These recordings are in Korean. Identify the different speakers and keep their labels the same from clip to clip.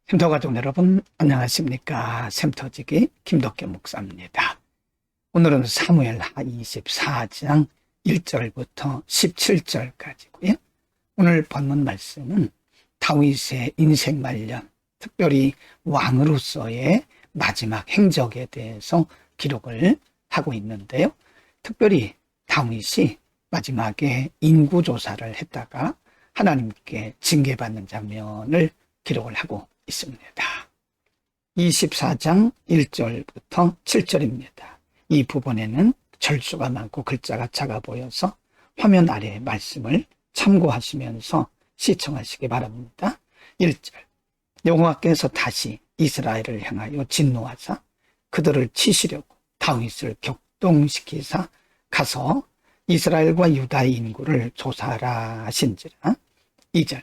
Speaker 1: 샘터 가족 여러분 안녕하십니까. 샘터지기 김덕계 목사입니다. 오늘은 사무엘하 24장 1절부터 17절까지고요. 오늘 본문 말씀은 다윗의 인생 말년, 특별히 왕으로서의 마지막 행적에 대해서 기록을 하고 있는데요. 특별히 다윗이 마지막에 인구조사를 했다가 하나님께 징계받는 장면을 기록을 하고 있습니다. 24장 1절부터 7절입니다. 이 부분에는 절수가 많고 글자가 작아 보여서 화면 아래의 말씀을 참고하시면서 시청하시기 바랍니다. 1절 여호와께서 다시 이스라엘을 향하여 진노하사 그들을 치시려고 다윗을 격동시키사 가서 이스라엘과 유다의 인구를 조사하라 하신지라. 2절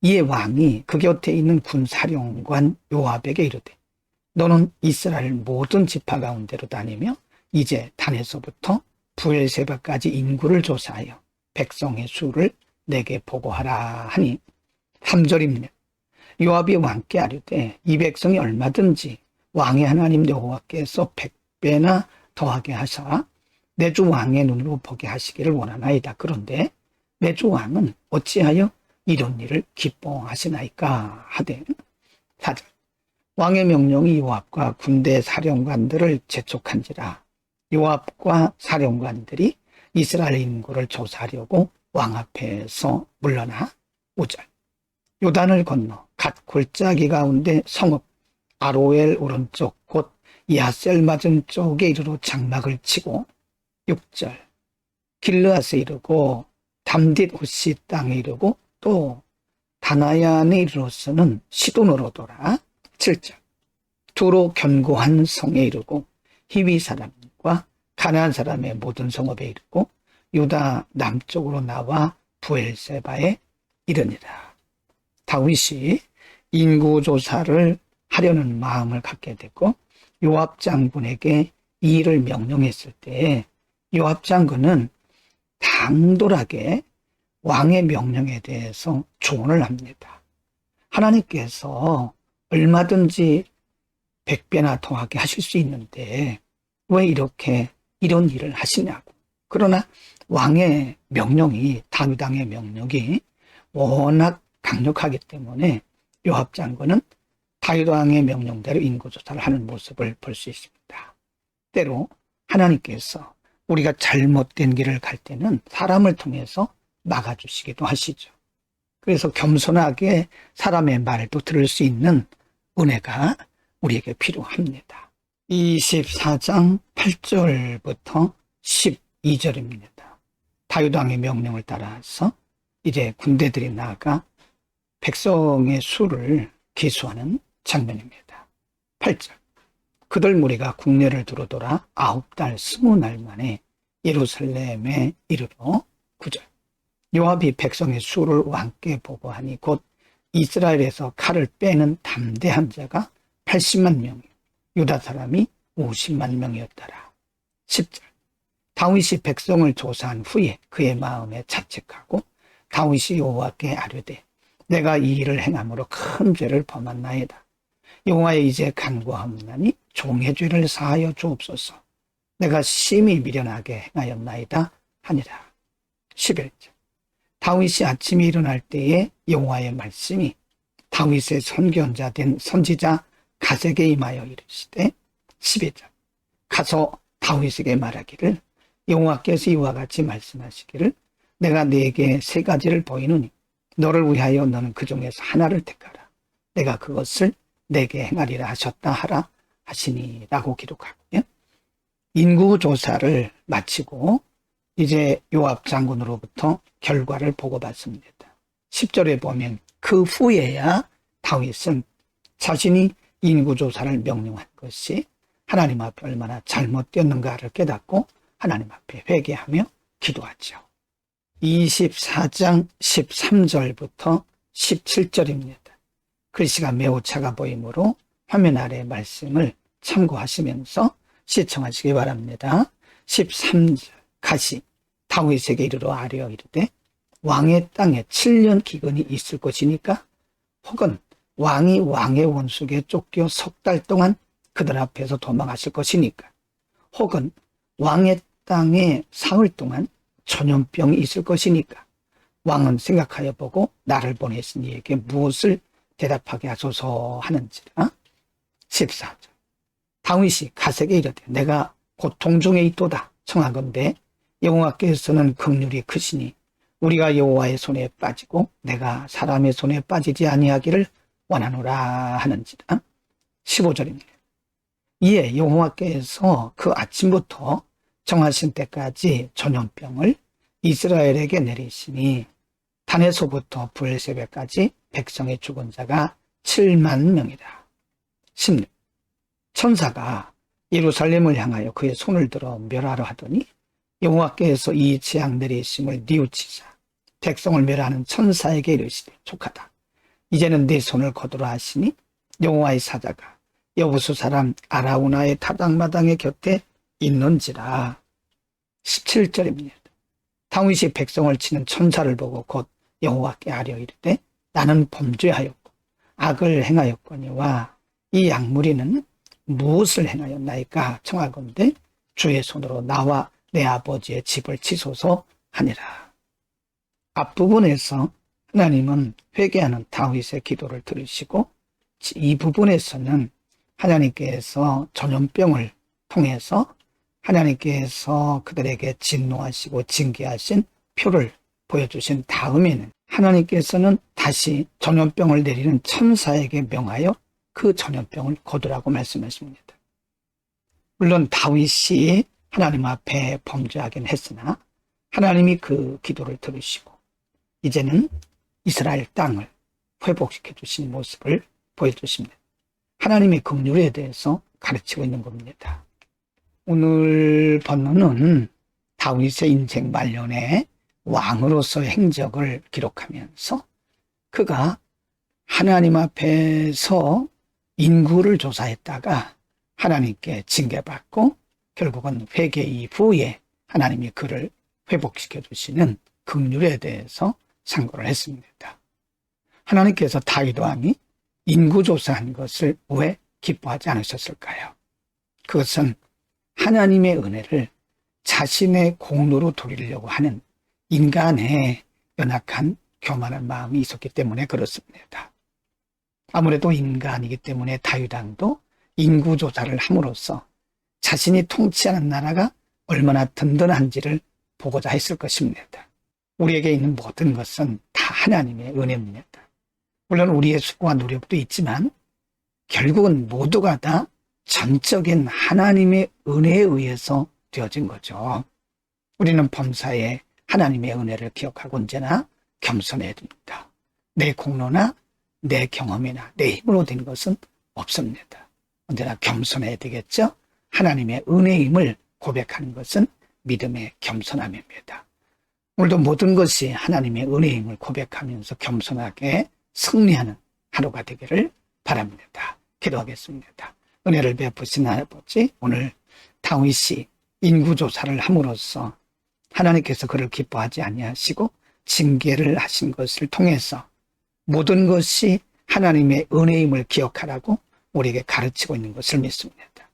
Speaker 1: 이에 왕이 그 곁에 있는 군사령관 요압에게 이르되 너는 이스라엘 모든 지파 가운데로 다니며 이제 단에서부터 부엘세바까지 인구를 조사하여 백성의 수를 내게 보고하라 하니. 3절입니다. 요압이 왕께 아뢰되 이 백성이 얼마든지 왕의 하나님 여호와께서 100배나 더하게 하사 내 주 왕의 눈으로 보게 하시기를 원하나이다. 그런데 내 주 왕은 어찌하여 이런 일을 기뻐하시나이까 하되. 4절 왕의 명령이 요압과 군대 사령관들을 재촉한지라 요압과 사령관들이 이스라엘 인구를 조사하려고 왕 앞에서 물러나. 5절 요단을 건너 갓 골짜기 가운데 성읍 아로엘 오른쪽 곧 야셀 맞은 쪽에 이르러 장막을 치고. 6절 길르앗에 이르고 담딧 호시 땅에 이르고 또 다나얀에 이르러서는 시돈으로 돌아. 7절 두로 견고한 성에 이르고 히위 사람과 가나안 사람의 모든 성읍에 이르고 유다 남쪽으로 나와 부엘세바에 이르니라. 다윗이 인구조사를 하려는 마음을 갖게 되고 요압 장군에게 이 일을 명령했을 때 요압 장군은 당돌하게 왕의 명령에 대해서 조언을 합니다. 하나님께서 얼마든지 100배나 더하게 하실 수 있는데 왜 이렇게 이런 일을 하시냐고. 그러나 왕의 명령이, 다윗 왕의 명령이 워낙 강력하기 때문에 요압 장군은 다윗 왕의 명령대로 인구조사를 하는 모습을 볼 수 있습니다. 때로 하나님께서 우리가 잘못된 길을 갈 때는 사람을 통해서 막아주시기도 하시죠. 그래서 겸손하게 사람의 말도 들을 수 있는 은혜가 우리에게 필요합니다. 24장 8절부터 12절입니다. 다윗 왕의 명령을 따라서 이제 군대들이 나아가 백성의 수를 계수하는 장면입니다. 8절 그들 무리가 국내를 두루 돌아 9달 20날 만에 예루살렘에 이르러. 9절 요압이 백성의 수를 왕께 보고하니 곧 이스라엘에서 칼을 빼는 담대한 자가 80만 명, 유다 사람이 50만 명이었더라. 10절 다윗이 백성을 조사한 후에 그의 마음에 자책하고 다윗이 여호와께 아뢰되 내가 이 일을 행함으로 큰 죄를 범한나이다. 여호와에 이제 간구하옵나니 종의 죄를 사하여 주옵소서. 내가 심히 미련하게 행하였나이다 하니라. 11절 다윗이 아침에 일어날 때에 여호와의 말씀이 다윗의 선견자 된 선지자 갓에게 임하여 이르시되. 12절 가서 다윗에게 말하기를 여호와께서 이와 같이 말씀하시기를 내가 네게 세 가지를 보이노니 너를 위하여 너는 그 중에서 하나를 택하라. 내가 그것을 내게 행하리라 하셨다 하라 하시니 라고 기록하고요. 인구조사를 마치고 이제 요압 장군으로부터 결과를 보고받습니다. 10절에 보면 그 후에야 다윗은 자신이 인구조사를 명령한 것이 하나님 앞에 얼마나 잘못되었는가를 깨닫고 하나님 앞에 회개하며 기도하죠. 24장 13절부터 17절입니다. 글씨가 매우 작아 보이므로 화면 아래 말씀을 참고하시면서 시청하시기 바랍니다. 13절 가시 다윗에게 이르러 아뢰어 이르되 왕의 땅에 7년 기근이 있을 것이니까 혹은 왕이 왕의 원수에게 쫓겨 석 달 동안 그들 앞에서 도망하실 것이니까, 혹은 왕의 땅에 사흘 동안 전염병이 있을 것이니까 왕은 생각하여 보고 나를 보내신 이에게 무엇을 대답하게 하소서 하는지라. 14절. 다윗이 갓에게 이르되 내가 고통 중에 있도다 청하건대 여호와께서는 긍휼이 크시니 우리가 여호와의 손에 빠지고 내가 사람의 손에 빠지지 아니하기를 원하노라 하는지라. 15절입니다. 이에 여호와께서 그 아침부터 정하신 때까지 전염병을 이스라엘에게 내리시니 단에서부터 브엘세바까지 백성의 죽은 자가 7만 명이라. 16. 천사가 예루살렘을 향하여 그의 손을 들어 멸하려 하더니 여호와께서 이 재앙 내리심을 뉘우치사 백성을 멸하는 천사에게 이르시되 족하다. 이제는 네 손을 거두라 하시니 여호와의 사자가 여부수 사람 아라우나의 타작마당의 곁에 있는지라. 17절입니다. 다윗이 백성을 치는 천사를 보고 곧 여호와께 아뢰어 이르되 나는 범죄하였고 악을 행하였거니와 이 약무리는 무엇을 행하였나이까 청하건대 주의 손으로 나와 내 아버지의 집을 치소서 하니라. 앞부분에서 하나님은 회개하는 다윗의 기도를 들으시고 이 부분에서는 하나님께서 전염병을 통해서 하나님께서 그들에게 진노하시고 징계하신 표를 보여주신 다음에는 하나님께서는 다시 전염병을 내리는 천사에게 명하여 그 전염병을 거두라고 말씀하십니다. 물론 다윗이 하나님 앞에 범죄하긴 했으나 하나님이 그 기도를 들으시고 이제는 이스라엘 땅을 회복시켜 주신 모습을 보여주십니다. 하나님의 긍휼에 대해서 가르치고 있는 겁니다. 오늘 본문은 다윗의 인생 말년에 왕으로서의 행적을 기록하면서 그가 하나님 앞에서 인구를 조사했다가 하나님께 징계받고 결국은 회개 이후에 하나님이 그를 회복시켜 주시는 긍휼에 대해서 상고를 했습니다. 하나님께서 다윗 왕이 인구조사한 것을 왜 기뻐하지 않으셨을까요? 그것은 하나님의 은혜를 자신의 공로로 돌리려고 하는 인간의 연약한 교만한 마음이 있었기 때문에 그렇습니다. 아무래도 인간이기 때문에 다윗 왕도 인구조사를 함으로써 자신이 통치하는 나라가 얼마나 든든한지를 보고자 했을 것입니다. 우리에게 있는 모든 것은 다 하나님의 은혜입니다. 물론 우리의 수고와 노력도 있지만 결국은 모두가 다 전적인 하나님의 은혜에 의해서 되어진 거죠. 우리는 범사에 하나님의 은혜를 기억하고 언제나 겸손해야 됩니다. 내 공로나 내 경험이나 내 힘으로 된 것은 없습니다. 언제나 겸손해야 되겠죠. 하나님의 은혜임을 고백하는 것은 믿음의 겸손함입니다. 오늘도 모든 것이 하나님의 은혜임을 고백하면서 겸손하게 승리하는 하루가 되기를 바랍니다. 기도하겠습니다. 은혜를 베푸신 아버지, 오늘 다윗이 인구조사를 함으로써 하나님께서 그를 기뻐하지 아니하시고 징계를 하신 것을 통해서 모든 것이 하나님의 은혜임을 기억하라고 우리에게 가르치고 있는 것을 믿습니다.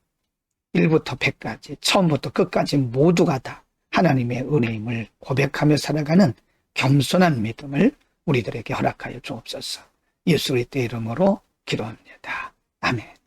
Speaker 1: 1부터 100까지 처음부터 끝까지 모두가 다 하나님의 은혜임을 고백하며 살아가는 겸손한 믿음을 우리들에게 허락하여 주옵소서. 예수 그리스도의 이름으로 기도합니다. 아멘.